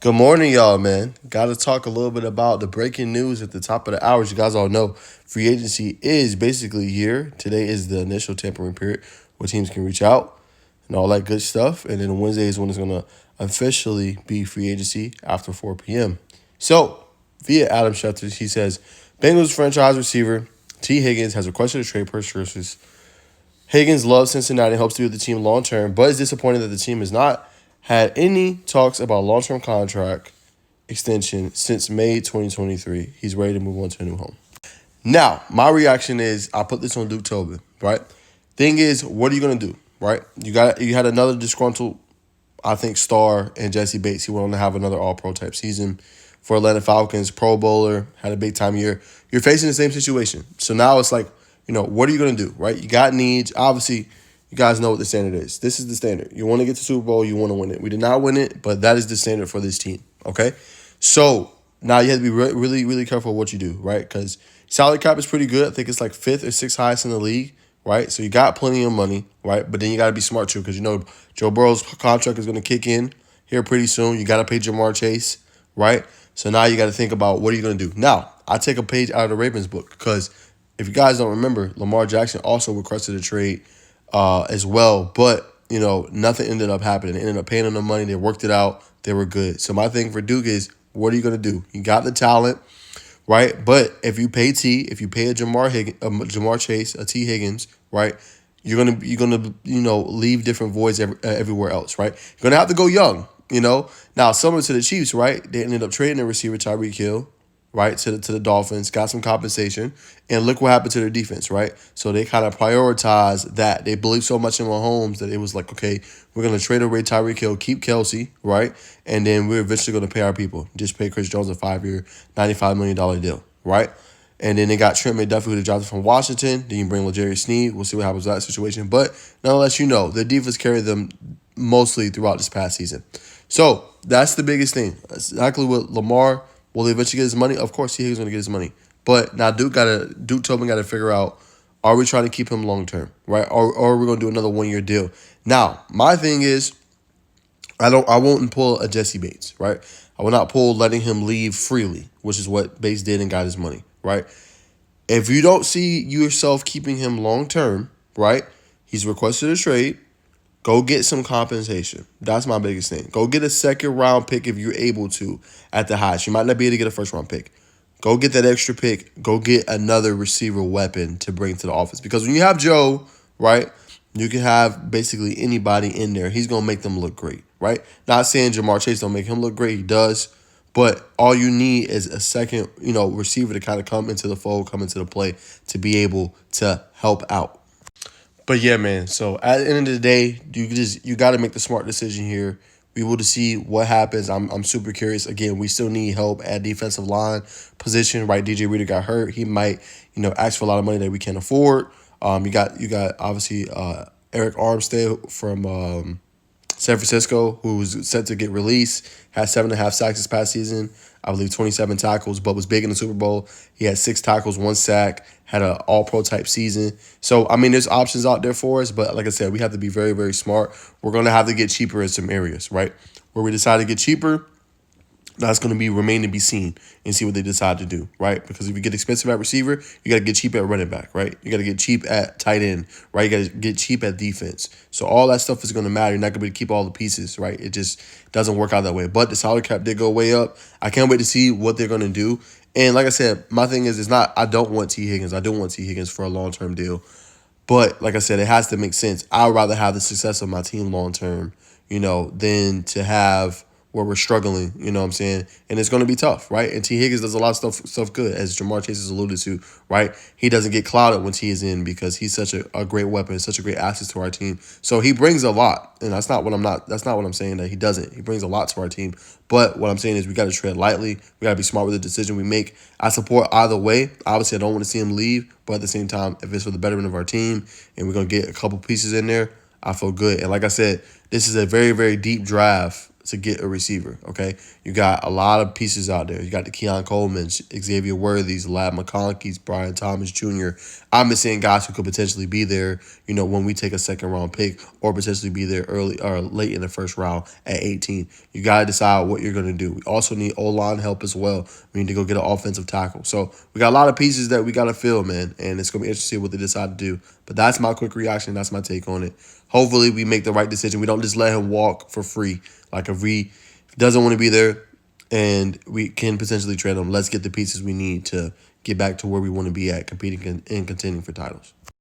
Good morning, y'all, man. Got to talk a little bit about the breaking news at the top of the hour. As you guys all know, free agency is basically here. Today is the initial tampering period where teams can reach out and all that good stuff. And then Wednesday is when it's going to officially be free agency after 4 p.m. So, via Adam Schefter, he says, Bengals franchise receiver T. Higgins has requested a trade per sources. Higgins loves Cincinnati and hopes to be with the team long term, but is disappointed that the team has not had any talks about long term contract extension since May 2023. He's ready to move on to a new home. Now, my reaction is I put this on Duke Tobin, right? Thing is, what are you gonna do, right? You had another disgruntled, I think, star in Jesse Bates. He went on to have another All Pro type season for Atlanta Falcons, Pro Bowler, had a big time year. You're facing the same situation, so now it's like, what are you gonna do, right? You got needs, obviously. You guys know what the standard is. This is the standard. You want to get to Super Bowl, you want to win it. We did not win it, but that is the standard for this team, okay? So now you have to be really, really careful what you do, right? Because salary cap is pretty good. I think it's like fifth or sixth highest in the league, right? So you got plenty of money, right? But then you got to be smart too, because Joe Burrow's contract is going to kick in here pretty soon. You got to pay Jamar Chase, right? So now you got to think about what are you going to do. Now, I take a page out of the Ravens book because if you guys don't remember, Lamar Jackson also requested a trade as well. But, nothing ended up happening. They ended up paying them the money. They worked it out. They were good. So my thing for Duke is, what are you going to do? You got the talent, right? But if you pay a Jamar Chase, a T. Higgins, right, you're gonna leave different voids everywhere else, right? You're gonna have to go young, Now, similar to the Chiefs, right? They ended up trading their receiver Tyreek Hill, right, to the Dolphins, got some compensation, and look what happened to their defense, right? So they kind of prioritized that. They believed so much in Mahomes that it was like, okay, we're going to trade away Tyreek Hill, keep Kelsey, right? And then we're eventually going to pay our people. Just pay Chris Jones a 5-year, $95 million deal, right? And then they got Trent McDuffie, who they drafted from Washington. Then you bring L'Jarius Sneed. We'll see what happens with that situation. But nonetheless, the defense carried them mostly throughout this past season. So that's the biggest thing. That's exactly what Lamar. Will he eventually get his money? Of course, he's going to get his money. But now Duke Tobin got to figure out, are we trying to keep him long term, right? Or are we going to do another 1-year deal? Now, my thing is, I won't pull a Jesse Bates, right? I will not pull letting him leave freely, which is what Bates did and got his money, right? If you don't see yourself keeping him long term, right? He's requested a trade. Go get some compensation. That's my biggest thing. Go get a second-round pick if you're able to at the highest. You might not be able to get a first-round pick. Go get that extra pick. Go get another receiver weapon to bring to the office. Because when you have Joe, right, you can have basically anybody in there. He's going to make them look great, right? Not saying Jamar Chase don't make him look great. He does. But all you need is a second, receiver to kind of come into the fold, come into the play to be able to help out. But yeah, man. So at the end of the day, you got to make the smart decision here. We will to see what happens. I'm super curious. Again, we still need help at defensive line position. Right, DJ Reader got hurt. He might ask for a lot of money that we can't afford. You got obviously Eric Armstead from San Francisco, who's set to get released, had 7.5 sacks this past season. I believe 27 tackles, but was big in the Super Bowl. He had 6 tackles, 1 sack, had an all-pro type season. So, there's options out there for us, but like I said, we have to be very, very smart. We're going to have to get cheaper in some areas, right? Where we decide to get cheaper, that's going to remain to be seen and see what they decide to do, right? Because if you get expensive at receiver, you got to get cheap at running back, right? You got to get cheap at tight end, right? You got to get cheap at defense. So all that stuff is going to matter. You're not going to be able to keep all the pieces, right? It just doesn't work out that way. But the salary cap did go way up. I can't wait to see what they're going to do. And like I said, my thing is, I don't want T. Higgins. I don't want T. Higgins for a long-term deal. But like I said, it has to make sense. I'd rather have the success of my team long-term, than to have where we're struggling, you know what I'm saying? And it's going to be tough, right? And T. Higgins does a lot of stuff good, as Jamar Chase has alluded to, right? He doesn't get clouded when T is in because he's such a great weapon, such a great asset to our team. So he brings a lot, and that's not what I'm saying that he doesn't. He brings a lot to our team. But what I'm saying is we got to tread lightly. We got to be smart with the decision we make. I support either way. Obviously, I don't want to see him leave, but at the same time, if it's for the betterment of our team and we're going to get a couple pieces in there, I feel good. And like I said, this is a very, very deep draft. to get a receiver. Okay, you got a lot of pieces out there. You got the Keon Coleman's, Xavier Worthy's, Lab McConkey's, Brian Thomas Jr. I'm just saying guys who could potentially be there. When we take a second round pick, or potentially be there early or late in the first round at 18. You gotta decide what you're gonna do. We also need O-line help as well. We need to go get an offensive tackle. So we got a lot of pieces that we gotta fill, man, and it's gonna be interesting what they decide to do. But that's my quick reaction. That's my take on it. Hopefully, we make the right decision. We don't just let him walk for free. Like if he doesn't want to be there, and we can potentially trade him, let's get the pieces we need to get back to where we want to be at, competing and contending for titles.